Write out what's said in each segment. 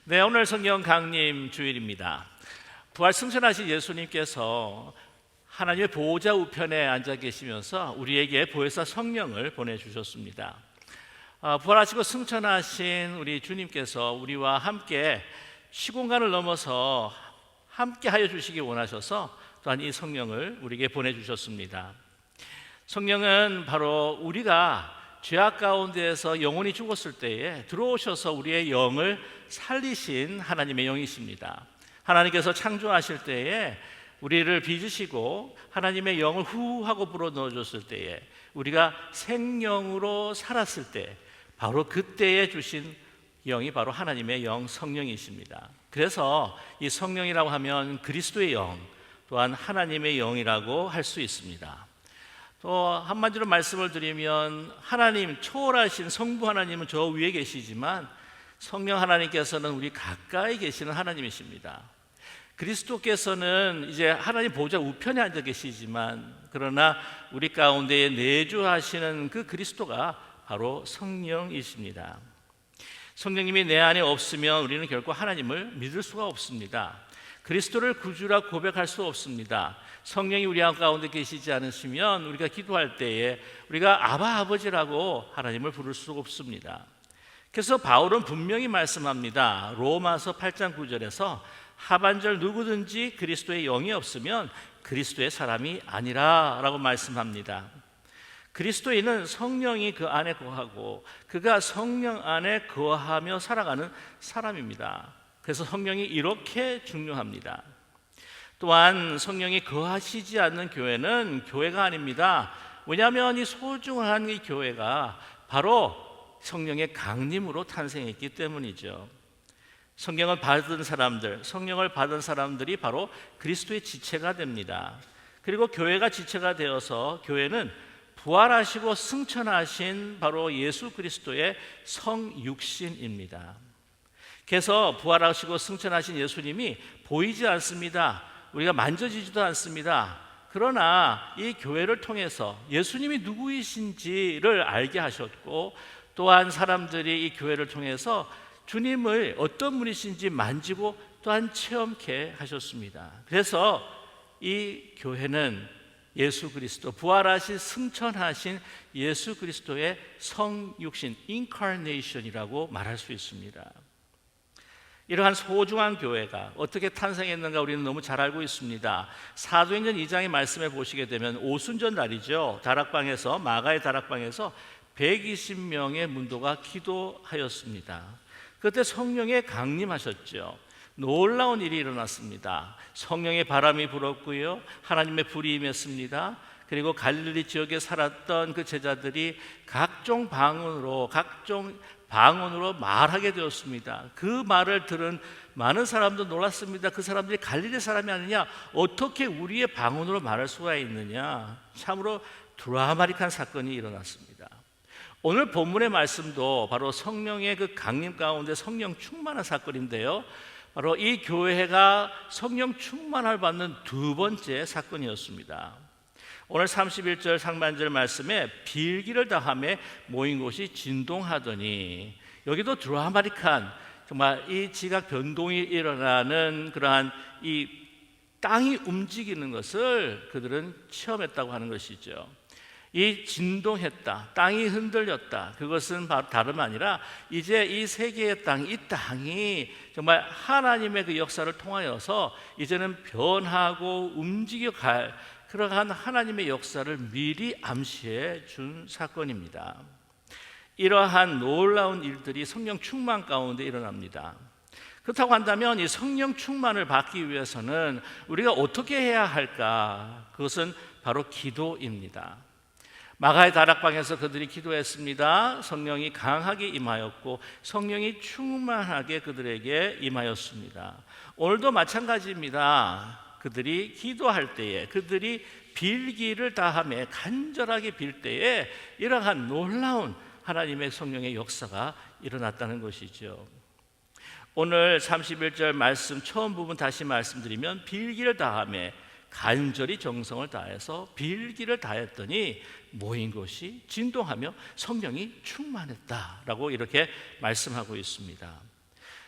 네, 오늘 성경 강림 주일입니다. 부활 승천하신 예수님께서 하나님의 보호자 우편에 앉아 계시면서 우리에게 보혜사 성령을 보내주셨습니다. 부활하시고 승천하신 우리 주님께서 우리와 함께 시공간을 넘어서 함께 하여 주시기 원하셔서 또한 이 성령을 우리에게 보내주셨습니다. 성령은 바로 우리가 죄악 가운데에서 영혼이 죽었을 때에 들어오셔서 우리의 영을 살리신 하나님의 영이십니다. 하나님께서 창조하실 때에 우리를 빚으시고 하나님의 영을 후 하고 불어넣어줬을 때에 우리가 생명으로 살았을 때 바로 그때에 주신 영이 바로 하나님의 영 성령이십니다. 그래서 이 성령이라고 하면 그리스도의 영 또한 하나님의 영이라고 할 수 있습니다. 또 한마디로 말씀을 드리면 하나님, 초월하신 성부 하나님은 저 위에 계시지만 성령 하나님께서는 우리 가까이 계시는 하나님이십니다. 그리스도께서는 이제 하나님 보호자 우편에 앉아 계시지만 그러나 우리 가운데에 내주하시는 그 그리스도가 바로 성령이십니다. 성령님이 내 안에 없으면 우리는 결코 하나님을 믿을 수가 없습니다. 그리스도를 구주라 고백할 수 없습니다. 성령이 우리 가운데 계시지 않으시면 우리가 기도할 때에 우리가 아바 아버지라고 하나님을 부를 수 없습니다. 그래서 바울은 분명히 말씀합니다. 로마서 8장 9절에서 하반절 누구든지 그리스도의 영이 없으면 그리스도의 사람이 아니라 라고 말씀합니다. 그리스도인은 성령이 그 안에 거하고 그가 성령 안에 거하며 살아가는 사람입니다. 그래서 성령이 이렇게 중요합니다. 또한 성령이 거하시지 않는 교회는 교회가 아닙니다. 왜냐하면 이 소중한 이 교회가 바로 성령의 강림으로 탄생했기 때문이죠. 성령을 받은 사람들이 바로 그리스도의 지체가 됩니다. 그리고 교회가 지체가 되어서 교회는 부활하시고 승천하신 바로 예수 그리스도의 성육신입니다. 그래서 부활하시고 승천하신 예수님이 보이지 않습니다. 우리가 만져지지도 않습니다. 그러나 이 교회를 통해서 예수님이 누구이신지를 알게 하셨고 또한 사람들이 이 교회를 통해서 주님을 어떤 분이신지 만지고 또한 체험케 하셨습니다. 그래서 이 교회는 예수 그리스도, 부활하신 승천하신 예수 그리스도의 성육신, 인카네이션이라고 말할 수 있습니다. 이러한 소중한 교회가 어떻게 탄생했는가 우리는 너무 잘 알고 있습니다. 사도행전 2장의 말씀에 보시게 되면 오순절 날이죠. 다락방에서, 마가의 다락방에서 120명의 문도가 기도하였습니다. 그때 성령의 강림하셨죠. 놀라운 일이 일어났습니다. 성령의 바람이 불었고요, 하나님의 불이 임했습니다. 그리고 갈릴리 지역에 살았던 그 제자들이 각종 방언으로 말하게 되었습니다. 그 말을 들은 많은 사람도 놀랐습니다. 그 사람들이 갈릴리 사람이 아니냐, 어떻게 우리의 방언으로 말할 수가 있느냐. 참으로 드라마틱한 사건이 일어났습니다. 오늘 본문의 말씀도 바로 성령의 그 강림 가운데 성령 충만한 사건인데요, 바로 이 교회가 성령 충만을 받는 두 번째 사건이었습니다. 오늘 31절 상반절 말씀에 빌기를 다함에 모인 곳이 진동하더니, 여기도 드라마틱한 정말 이 지각 변동이 일어나는 그러한 이 땅이 움직이는 것을 그들은 체험했다고 하는 것이죠. 이 진동했다, 땅이 흔들렸다, 그것은 다름 아니라 이제 이 세계의 땅, 이 땅이 정말 하나님의 그 역사를 통하여서 이제는 변하고 움직여갈 그러한 하나님의 역사를 미리 암시해 준 사건입니다. 이러한 놀라운 일들이 성령 충만 가운데 일어납니다. 그렇다고 한다면 이 성령 충만을 받기 위해서는 우리가 어떻게 해야 할까? 그것은 바로 기도입니다. 마가의 다락방에서 그들이 기도했습니다. 성령이 강하게 임하였고 성령이 충만하게 그들에게 임하였습니다. 오늘도 마찬가지입니다. 그들이 기도할 때에, 그들이 빌기를 다하며 간절하게 빌 때에 이러한 놀라운 하나님의 성령의 역사가 일어났다는 것이죠. 오늘 31절 말씀 처음 부분 다시 말씀드리면 빌기를 다하며 간절히 정성을 다해서 빌기를 다했더니 모인 것이 진동하며 성령이 충만했다라고 이렇게 말씀하고 있습니다.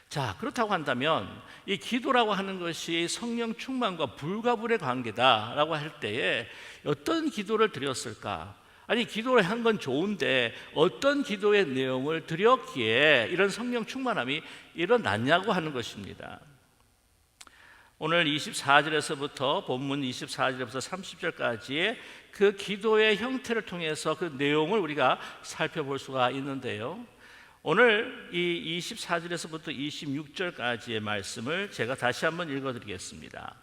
자, 그렇다고 한다면 이 기도라고 하는 것이 성령 충만과 불가분의 관계다라고 할 때에 어떤 기도를 드렸을까? 아니, 기도를 한 건 좋은데 어떤 기도의 내용을 드렸기에 이런 성령 충만함이 일어났냐고 하는 것입니다. 오늘 24절에서부터 본문 24절에서 30절까지의 그 기도의 형태를 통해서 그 내용을 우리가 살펴볼 수가 있는데요. 오늘 이 24절에서부터 26절까지의 말씀을 제가 다시 한번 읽어드리겠습니다.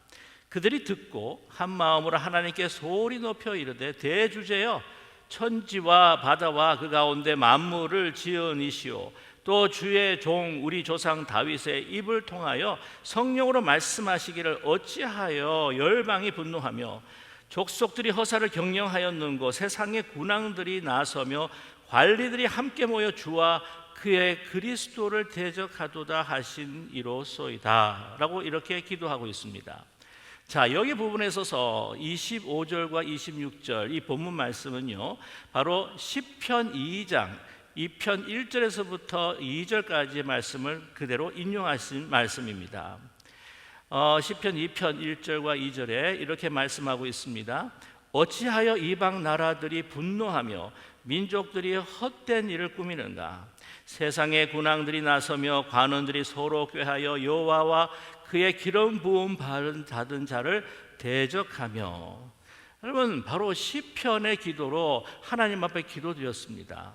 그들이 듣고 한 마음으로 하나님께 소리 높여 이르되 대주제여 천지와 바다와 그 가운데 만물을 지으니시오 또 주의 종 우리 조상 다윗의 입을 통하여 성령으로 말씀하시기를 어찌하여 열방이 분노하며 족속들이 허사를 경영하였는고 세상의 군왕들이 나서며 관리들이 함께 모여 주와 그의 그리스도를 대적하도다 하신 이로소이다 라고 이렇게 기도하고 있습니다. 자, 여기 부분에 있어서 25절과 26절 이 본문 말씀은요, 바로 시편 2장 2편 1절에서부터 2절까지의 말씀을 그대로 인용하신 말씀입니다. 시편 2편 1절과 2절에 이렇게 말씀하고 있습니다. 어찌하여 이방 나라들이 분노하며 민족들이 헛된 일을 꾸미는가? 세상의 군왕들이 나서며 관원들이 서로 꾀하여 여호와와 그의 기름 부음 받은 자를 대적하며. 여러분, 바로 시편의 기도로 하나님 앞에 기도드렸습니다.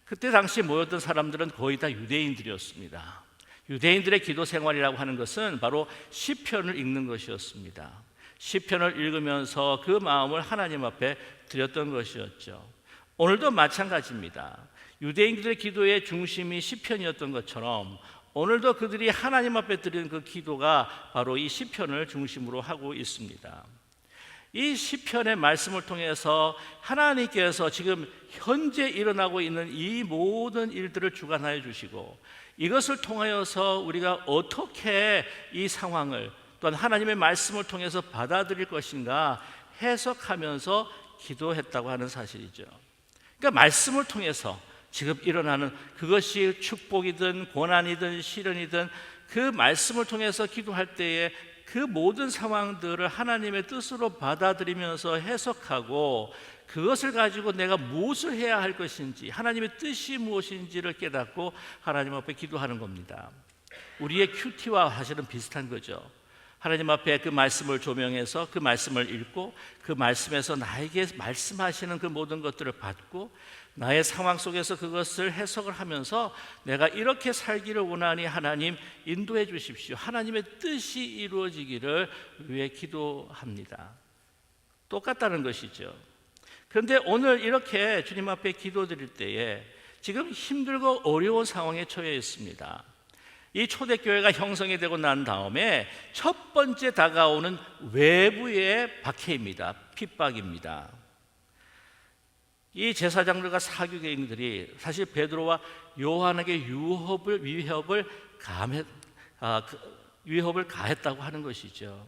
그때 당시 모였던 사람들은 거의 다 유대인들이었습니다. 유대인들의 기도 생활이라고 하는 것은 바로 시편을 읽는 것이었습니다. 시편을 읽으면서 그 마음을 하나님 앞에 드렸던 것이었죠. 오늘도 마찬가지입니다. 유대인들의 기도의 중심이 시편이었던 것처럼 오늘도 그들이 하나님 앞에 드리는 그 기도가 바로 이 시편을 중심으로 하고 있습니다. 이 시편의 말씀을 통해서 하나님께서 지금 현재 일어나고 있는 이 모든 일들을 주관하여 주시고 이것을 통하여서 우리가 어떻게 이 상황을 또한 하나님의 말씀을 통해서 받아들일 것인가 해석하면서 기도했다고 하는 사실이죠. 그러니까 말씀을 통해서 지금 일어나는 그것이 축복이든 고난이든 시련이든 그 말씀을 통해서 기도할 때에 그 모든 상황들을 하나님의 뜻으로 받아들이면서 해석하고 그것을 가지고 내가 무엇을 해야 할 것인지 하나님의 뜻이 무엇인지를 깨닫고 하나님 앞에 기도하는 겁니다. 우리의 큐티와 사실은 비슷한 거죠. 하나님 앞에 그 말씀을 조명해서 그 말씀을 읽고 그 말씀에서 나에게 말씀하시는 그 모든 것들을 받고 나의 상황 속에서 그것을 해석을 하면서 내가 이렇게 살기를 원하니 하나님 인도해 주십시오. 하나님의 뜻이 이루어지기를 위해 기도합니다. 똑같다는 것이죠. 그런데 오늘 이렇게 주님 앞에 기도드릴 때에 지금 힘들고 어려운 상황에 처해 있습니다. 이 초대교회가 형성이 되고 난 다음에 첫 번째 다가오는 외부의 박해입니다. 핍박입니다. 이 제사장들과 사교계인들이 사실 베드로와 요한에게 위협을 가했다고 하는 것이죠.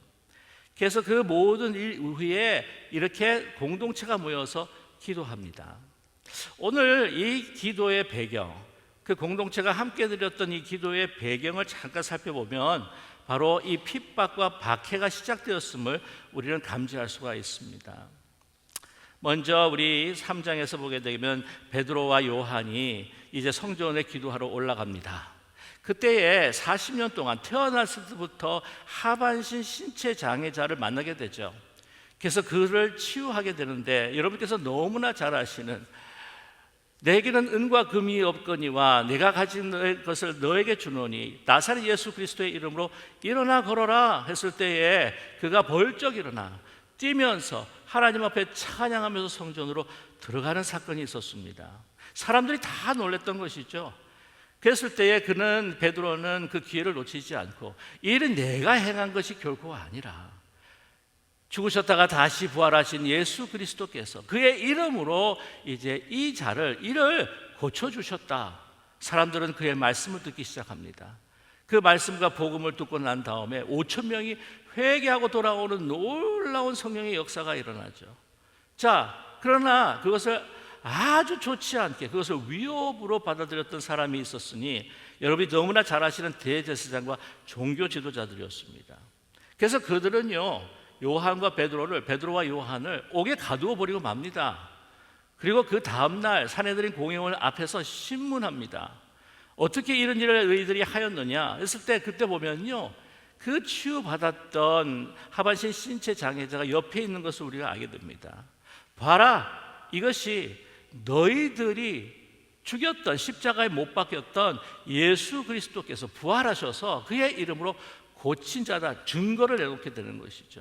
그래서 그 모든 일 이후에 이렇게 공동체가 모여서 기도합니다. 오늘 이 기도의 배경, 그 공동체가 함께 드렸던 이 기도의 배경을 잠깐 살펴보면 바로 이 핍박과 박해가 시작되었음을 우리는 감지할 수가 있습니다. 먼저 우리 3장에서 보게 되면 베드로와 요한이 이제 성전에 기도하러 올라갑니다. 그때에 40년 동안 태어났을 때부터 하반신 신체 장애자를 만나게 되죠. 그래서 그를 치유하게 되는데 여러분께서 너무나 잘 아시는 내게는 은과 금이 없거니와 내가 가진 것을 너에게 주노니 나사렛 예수 그리스도의 이름으로 일어나 걸어라 했을 때에 그가 벌쩍 일어나 뛰면서 하나님 앞에 찬양하면서 성전으로 들어가는 사건이 있었습니다. 사람들이 다 놀랬던 것이죠. 그랬을 때에 베드로는 그 기회를 놓치지 않고 이 일은 내가 행한 것이 결코 아니라 죽으셨다가 다시 부활하신 예수 그리스도께서 그의 이름으로 이제 이를 고쳐주셨다. 사람들은 그의 말씀을 듣기 시작합니다. 그 말씀과 복음을 듣고 난 다음에 5천 명이 회개하고 돌아오는 놀라운 성령의 역사가 일어나죠. 자, 그러나 그것을 아주 좋지 않게 그것을 위협으로 받아들였던 사람이 있었으니 여러분이 너무나 잘 아시는 대제사장과 종교 지도자들이었습니다. 그래서 그들은요, 베드로와 요한을 옥에 가두어 버리고 맙니다. 그리고 그 다음날 사내들인 공회원 앞에서 신문합니다. 어떻게 이런 일을 너희들이 하였느냐 했을 때, 그때 보면요, 그 치유받았던 하반신 신체 장애자가 옆에 있는 것을 우리가 알게 됩니다. 봐라, 이것이 너희들이 죽였던, 십자가에 못 박혔던 예수 그리스도께서 부활하셔서 그의 이름으로 고친 자다, 증거를 내놓게 되는 것이죠.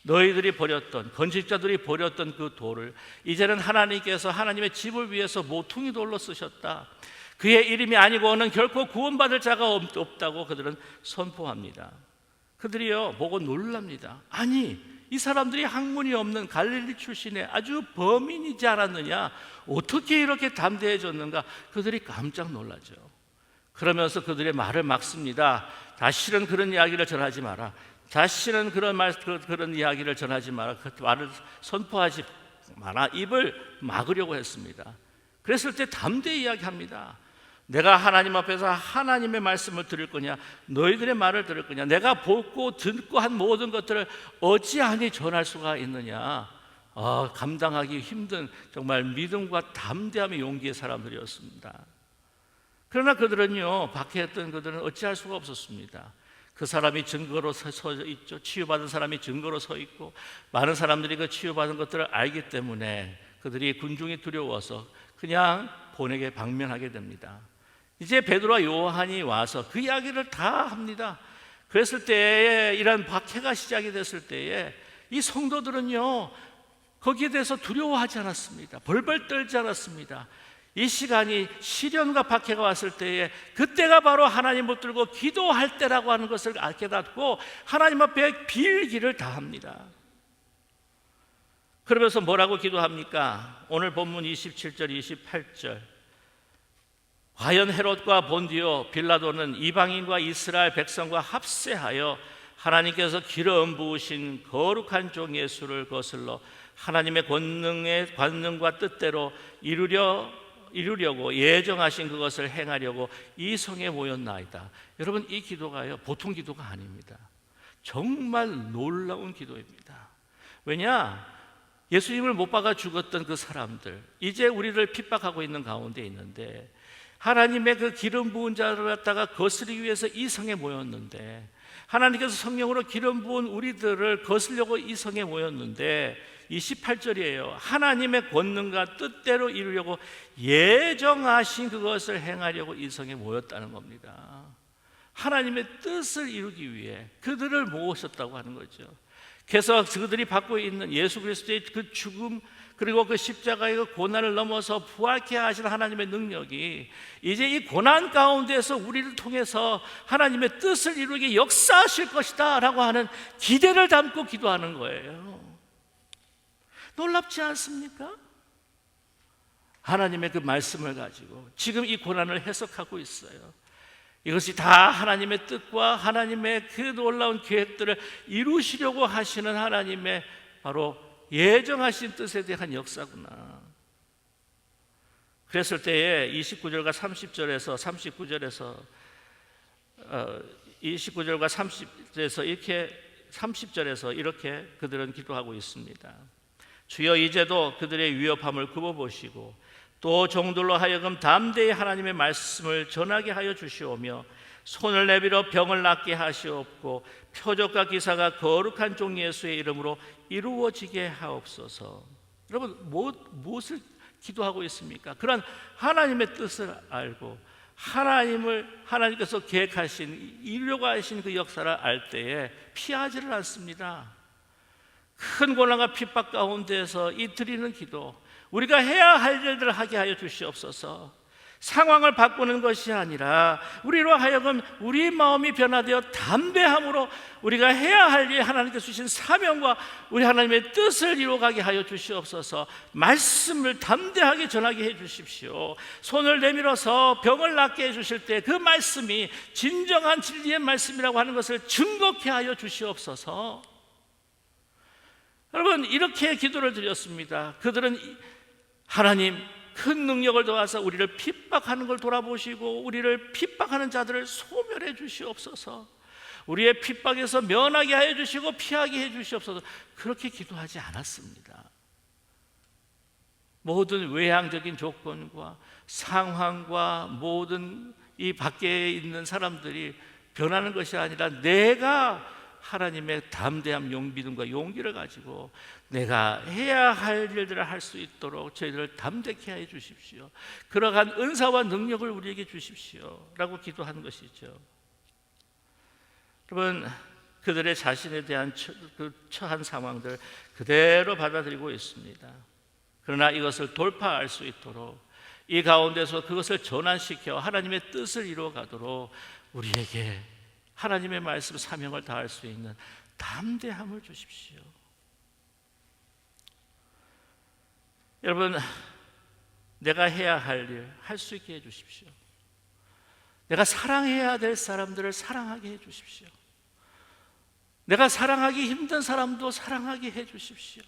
너희들이 버렸던, 건축자들이 버렸던 그 돌을 이제는 하나님께서 하나님의 집을 위해서 모퉁이 돌로 쓰셨다. 그의 이름이 아니고는 결코 구원받을 자가 없다고 그들은 선포합니다. 그들이요, 보고 놀랍니다. 아니, 이 사람들이 학문이 없는 갈릴리 출신의 아주 범인이지 않았느냐, 어떻게 이렇게 담대해졌는가, 그들이 깜짝 놀라죠. 그러면서 그들의 말을 막습니다. 다시는 그런 이야기를 전하지 마라. 다시는 그런 이야기를 전하지 마라. 그 말을 선포하지 마라. 입을 막으려고 했습니다. 그랬을 때 담대히 이야기합니다. 내가 하나님 앞에서 하나님의 말씀을 들을 거냐, 너희들의 말을 들을 거냐, 내가 보고 듣고 한 모든 것들을 어찌하니 전할 수가 있느냐. 감당하기 힘든 정말 믿음과 담대함의 용기의 사람들이었습니다. 그러나 그들은요, 박해 했던 그들은 어찌할 수가 없었습니다. 그 사람이 증거로 서 있죠. 치유받은 사람이 증거로 서 있고, 많은 사람들이 그 치유받은 것들을 알기 때문에 그들이 군중이 두려워서 그냥 본에게 방면하게 됩니다. 이제 베드로와 요한이 와서 그 이야기를 다 합니다. 그랬을 때에, 이런 박해가 시작이 됐을 때에 이 성도들은요, 거기에 대해서 두려워하지 않았습니다. 벌벌 떨지 않았습니다. 이 시간이 시련과 박해가 왔을 때에 그때가 바로 하나님 붙들고 기도할 때라고 하는 것을 깨닫고 하나님 앞에 빌기를 다합니다. 그러면서 뭐라고 기도합니까? 오늘 본문 27절 28절, 과연 헤롯과 본디오 빌라도는 이방인과 이스라엘 백성과 합세하여 하나님께서 기름 부으신 거룩한 종 예수를 거슬러 하나님의 권능과 뜻대로 이루려고 예정하신 그것을 행하려고 이 성에 모였나이다. 여러분, 이 기도가요, 보통 기도가 아닙니다. 정말 놀라운 기도입니다. 왜냐? 예수님을 못 박아 죽었던 그 사람들, 이제 우리를 핍박하고 있는 가운데 있는데, 하나님의 그 기름 부은 자를 갖다가 거스르기 위해서 이 성에 모였는데, 하나님께서 성령으로 기름 부은 우리들을 거스르려고 이 성에 모였는데, 28절이에요. 하나님의 권능과 뜻대로 이루려고 예정하신 그것을 행하려고 이 성에 모였다는 겁니다. 하나님의 뜻을 이루기 위해 그들을 모으셨다고 하는 거죠. 그래서 그들이 받고 있는 예수 그리스도의 그 죽음, 그리고 그 십자가의 그 고난을 넘어서 부활케 하신 하나님의 능력이 이제 이 고난 가운데서 우리를 통해서 하나님의 뜻을 이루게 역사하실 것이다 라고 하는 기대를 담고 기도하는 거예요. 놀랍지 않습니까? 하나님의 그 말씀을 가지고 지금 이 고난을 해석하고 있어요. 이것이 다 하나님의 뜻과 하나님의 그 놀라운 계획들을 이루시려고 하시는 하나님의 바로 예정하신 뜻에 대한 역사구나. 그랬을 때에 29절과 30절에서 29절과 30절에서 이렇게 30절에서 이렇게 그들은 기도하고 있습니다. 주여, 이제도 그들의 위협함을 굽어보시고 또 종들로 하여금 담대히 하나님의 말씀을 전하게 하여 주시오며 손을 내밀어 병을 낫게 하시옵고 표적과 기사가 거룩한 종 예수의 이름으로 이루어지게 하옵소서. 여러분, 무엇을 기도하고 있습니까? 그런 하나님의 뜻을 알고 하나님께서 계획하신, 이루려고 하신 그 역사를 알 때에 피하지를 않습니다. 큰 고난과 핍박 가운데서 이 드리는 기도, 우리가 해야 할 일들을 하게 하여 주시옵소서. 상황을 바꾸는 것이 아니라 우리로 하여금 우리 마음이 변화되어 담대함으로 우리가 해야 할 일, 하나님께서 주신 사명과 우리 하나님의 뜻을 이루어가게 하여 주시옵소서. 말씀을 담대하게 전하게 해 주십시오. 손을 내밀어서 병을 낫게 해 주실 때 그 말씀이 진정한 진리의 말씀이라고 하는 것을 증거케 하여 주시옵소서. 여러분, 이렇게 기도를 드렸습니다. 그들은 하나님, 큰 능력을 더하사 우리를 핍박하는 걸 돌아보시고 우리를 핍박하는 자들을 소멸해 주시옵소서. 우리의 핍박에서 면하게 하여 주시고 피하게 해 주시옵소서. 그렇게 기도하지 않았습니다. 모든 외향적인 조건과 상황과 모든 이 밖에 있는 사람들이 변하는 것이 아니라 내가 하나님의 담대함, 믿음과 용기를 가지고 내가 해야 할 일들을 할 수 있도록 저희들을 담대케 해 주십시오. 그러한 은사와 능력을 우리에게 주십시오 라고 기도하는 것이죠. 여러분, 그들의 자신에 대한 처한 상황들 그대로 받아들이고 있습니다. 그러나 이것을 돌파할 수 있도록 이 가운데서 그것을 전환시켜 하나님의 뜻을 이루어가도록 우리에게 하나님의 말씀 사명을 다할 수 있는 담대함을 주십시오. 여러분, 내가 해야 할 일 할 수 있게 해주십시오. 내가 사랑해야 될 사람들을 사랑하게 해주십시오. 내가 사랑하기 힘든 사람도 사랑하게 해주십시오.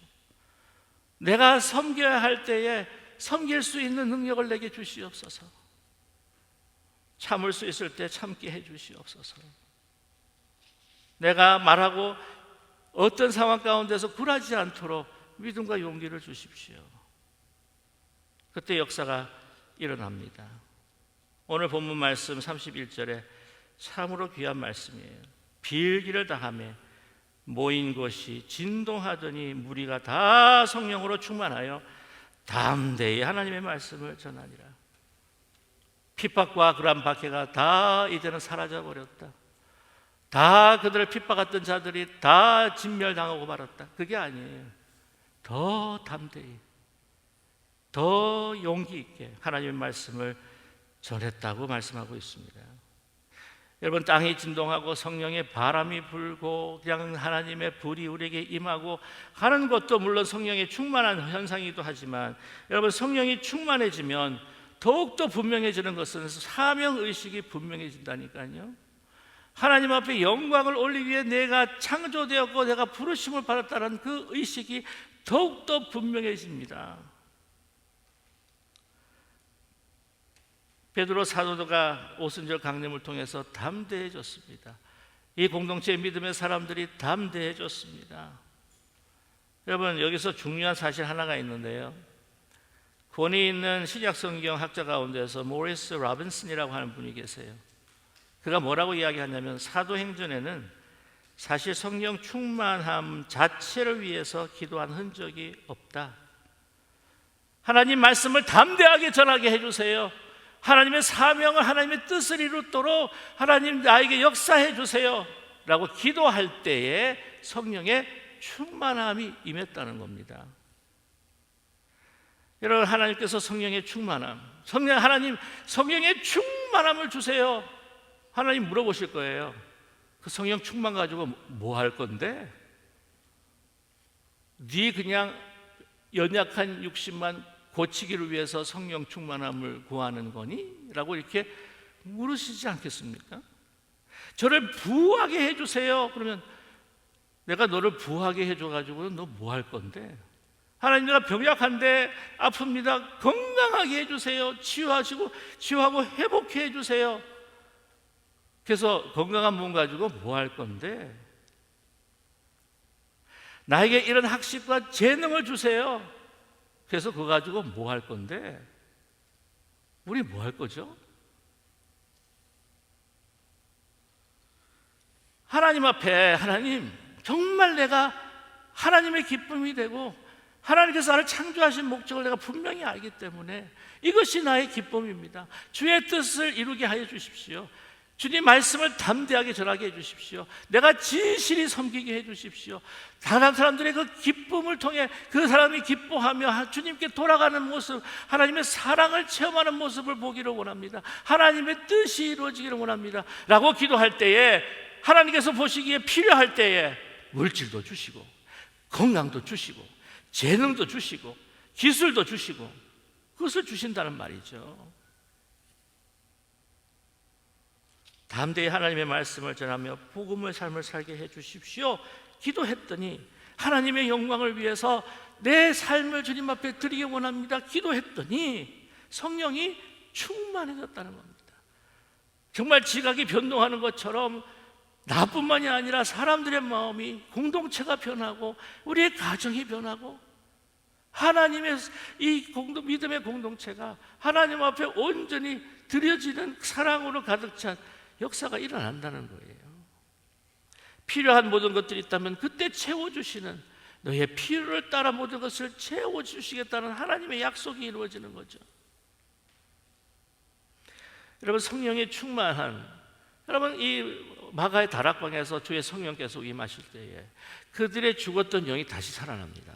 내가 섬겨야 할 때에 섬길 수 있는 능력을 내게 주시옵소서. 참을 수 있을 때 참게 해주시옵소서. 내가 말하고 어떤 상황 가운데서 굴하지 않도록 믿음과 용기를 주십시오. 그때 역사가 일어납니다. 오늘 본문 말씀 31절에 참으로 귀한 말씀이에요. 비일기를 다하며 모인 것이 진동하더니 무리가 다 성령으로 충만하여 담대히 하나님의 말씀을 전하니라. 핍박과 그러한 박해가 다 이제는 사라져버렸다. 다 그들을 핍박했던 자들이 다 진멸당하고 말았다. 그게 아니에요. 더 담대히, 더 용기 있게 하나님의 말씀을 전했다고 말씀하고 있습니다. 여러분, 땅이 진동하고 성령의 바람이 불고 그냥 하나님의 불이 우리에게 임하고 하는 것도 물론 성령의 충만한 현상이기도 하지만, 여러분, 성령이 충만해지면 더욱더 분명해지는 것은 사명의식이 분명해진다니까요. 하나님 앞에 영광을 올리기 위해 내가 창조되었고 내가 부르심을 받았다는 그 의식이 더욱더 분명해집니다. 베드로 사도가 오순절 강림을 통해서 담대해졌습니다. 이 공동체의 믿음의 사람들이 담대해졌습니다. 여러분, 여기서 중요한 사실 하나가 있는데요. 권위 있는 신약성경 학자 가운데서 모리스 로빈슨이라고 하는 분이 계세요. 그가 뭐라고 이야기하냐면, 사도행전에는 사실 성령 충만함 자체를 위해서 기도한 흔적이 없다. 하나님 말씀을 담대하게 전하게 해주세요. 하나님의 사명을, 하나님의 뜻을 이루도록 하나님 나에게 역사해 주세요 라고 기도할 때에 성령의 충만함이 임했다는 겁니다. 여러분, 하나님께서 성령의 충만함, 하나님 성령의 충만함을 주세요. 하나님 물어보실 거예요. 그 성령 충만 가지고 뭐 할 건데? 네 그냥 연약한 육신만 고치기를 위해서 성령 충만함을 구하는 거니? 라고 이렇게 물으시지 않겠습니까? 저를 부하게 해주세요. 그러면 내가 너를 부하게 해줘가지고 너 뭐 할 건데? 하나님, 내가 병약한데 아픕니다. 건강하게 해주세요. 치유하고 회복해 해주세요. 그래서 건강한 몸 가지고 뭐 할 건데? 나에게 이런 학식과 재능을 주세요. 그래서 그거 가지고 뭐 할 건데? 우리 뭐 할 거죠? 하나님 앞에, 하나님, 정말 내가 하나님의 기쁨이 되고 하나님께서 나를 창조하신 목적을 내가 분명히 알기 때문에 이것이 나의 기쁨입니다. 주의 뜻을 이루게 하여 주십시오. 주님 말씀을 담대하게 전하게 해주십시오. 내가 진실히 섬기게 해주십시오. 다른 사람들의 그 기쁨을 통해 그 사람이 기뻐하며 주님께 돌아가는 모습, 하나님의 사랑을 체험하는 모습을 보기를 원합니다. 하나님의 뜻이 이루어지기를 원합니다 라고 기도할 때에 하나님께서 보시기에 필요할 때에 물질도 주시고 건강도 주시고 재능도 주시고 기술도 주시고 그것을 주신다는 말이죠. 담대히 하나님의 말씀을 전하며 복음의 삶을 살게 해 주십시오 기도했더니 하나님의 영광을 위해서 내 삶을 주님 앞에 드리기 원합니다 기도했더니 성령이 충만해졌다는 겁니다. 정말 지각이 변동하는 것처럼 나뿐만이 아니라 사람들의 마음이, 공동체가 변하고 우리의 가정이 변하고 하나님의 이 믿음의 공동체가 하나님 앞에 온전히 드려지는 사랑으로 가득 찬 역사가 일어난다는 거예요. 필요한 모든 것들이 있다면 그때 채워주시는, 너의 필요를 따라 모든 것을 채워주시겠다는 하나님의 약속이 이루어지는 거죠. 여러분, 성령의 충만한, 여러분 이 마가의 다락방에서 주의 성령께서 임하실 때에 그들의 죽었던 영이 다시 살아납니다.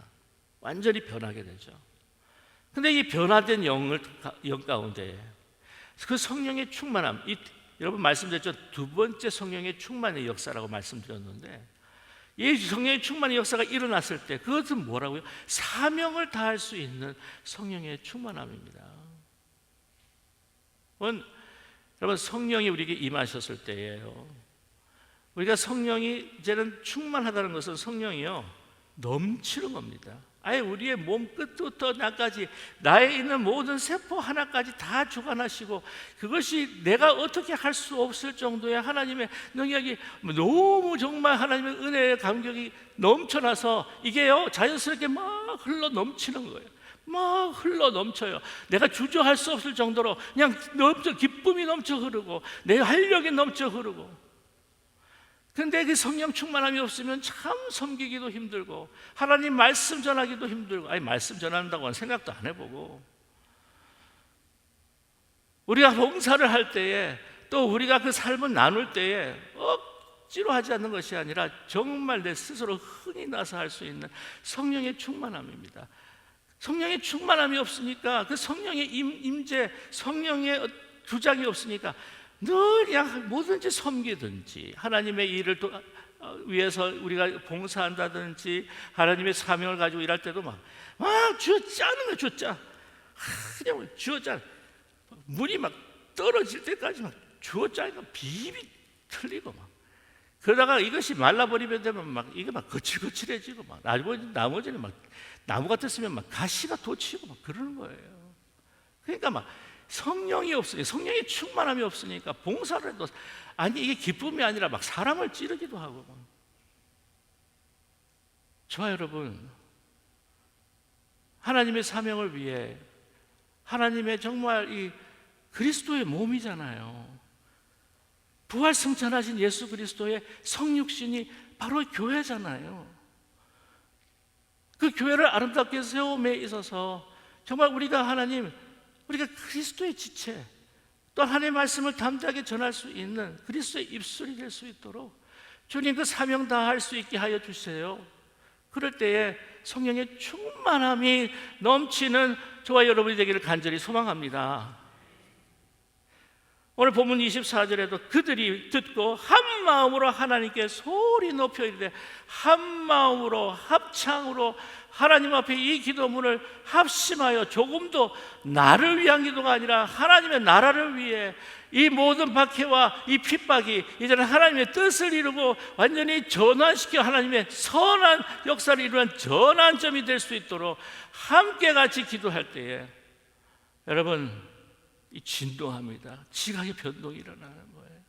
완전히 변하게 되죠. 근데 이 변화된 영 가운데 그 성령의 충만함, 여러분 말씀드렸죠. 두 번째 성령의 충만의 역사라고 말씀드렸는데, 이 성령의 충만의 역사가 일어났을 때 그것은 뭐라고요? 사명을 다할 수 있는 성령의 충만함입니다. 여러분, 성령이 우리에게 임하셨을 때예요. 우리가 성령이 이제는 충만하다는 것은 성령이요 넘치는 겁니다. 아예 우리의 몸 끝부터 나까지, 나에 있는 모든 세포 하나까지 다 주관하시고, 그것이 내가 어떻게 할 수 없을 정도의 하나님의 능력이, 너무 정말 하나님의 은혜의 감격이 넘쳐나서 이게요 자연스럽게 막 흘러 넘치는 거예요. 막 흘러 넘쳐요. 내가 주저할 수 없을 정도로 그냥 넘쳐, 기쁨이 넘쳐 흐르고 내 활력이 넘쳐 흐르고. 근데 그 성령 충만함이 없으면 참 섬기기도 힘들고 하나님 말씀 전하기도 힘들고, 아니 말씀 전한다고는 생각도 안 해보고, 우리가 봉사를 할 때에 또 우리가 그 삶을 나눌 때에 억지로 하지 않는 것이 아니라 정말 내 스스로 흥이 나서 할 수 있는 성령의 충만함입니다. 성령의 충만함이 없으니까, 그 성령의 임재, 성령의 주장이 없으니까 늘 그냥 뭐든지 섬기든지, 하나님의 일을 위해서 우리가 봉사한다든지 하나님의 사명을 가지고 일할 때도 막 쥐어짜는 거야. 쥐어짜, 그냥 쥐어짜, 물이 막 떨어질 때까지 막 쥐어짜니까 비비 틀리고 막, 그러다가 이것이 말라버리면 되면 막 이게 막 거칠거칠해지고 막, 나머지는 막 나무 같았으면 막 가시가 돋치고 막 그러는 거예요. 그러니까 막 성령이 없으니까, 성령의 충만함이 없으니까 봉사를 해도, 아니 이게 기쁨이 아니라 막 사람을 찌르기도 하고. 저와 여러분, 하나님의 사명을 위해, 하나님의 정말 이 그리스도의 몸이잖아요. 부활 승천하신 예수 그리스도의 성육신이 바로 교회잖아요. 그 교회를 아름답게 세움에 있어서 정말 우리가 그리스도의 지체, 또 하나님의 말씀을 담대하게 전할 수 있는 그리스도의 입술이 될 수 있도록 주님 그 사명 다할 수 있게 하여 주세요. 그럴 때에 성령의 충만함이 넘치는 저와 여러분이 되기를 간절히 소망합니다. 오늘 본문 24절에도 그들이 듣고 한 마음으로 하나님께 소리 높여 이르되, 한 마음으로 합창으로 하나님 앞에 이 기도문을 합심하여, 조금도 나를 위한 기도가 아니라 하나님의 나라를 위해, 이 모든 박해와 이 핍박이 이제는 하나님의 뜻을 이루고 완전히 전환시켜 하나님의 선한 역사를 이루는 전환점이 될 수 있도록 함께 같이 기도할 때에, 여러분 이 진동합니다. 지각의 변동이 일어나는 거예요.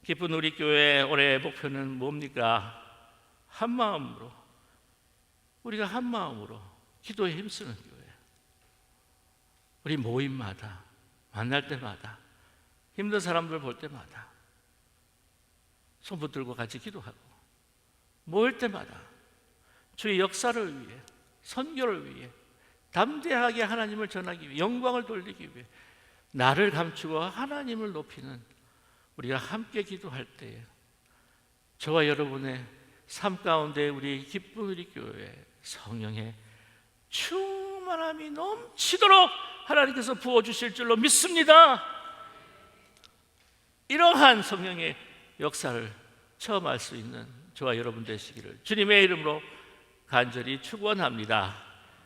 기쁜 우리 교회 올해 목표는 뭡니까? 한 마음으로, 우리가 한 마음으로 기도에 힘쓰는 교회. 우리 모임마다, 만날 때마다, 힘든 사람들 볼 때마다 손 붙들고 같이 기도하고, 모일 때마다 주의 역사를 위해, 선교를 위해, 담대하게 하나님을 전하기 위해, 영광을 돌리기 위해 나를 감추고 하나님을 높이는 우리가 함께 기도할 때에 저와 여러분의 삶 가운데 우리 기쁜 우리 교회 성령의 충만함이 넘치도록 하나님께서 부어주실 줄로 믿습니다. 이러한 성령의 역사를 체험할 수 있는 저와 여러분 되시기를 주님의 이름으로 간절히 축원합니다.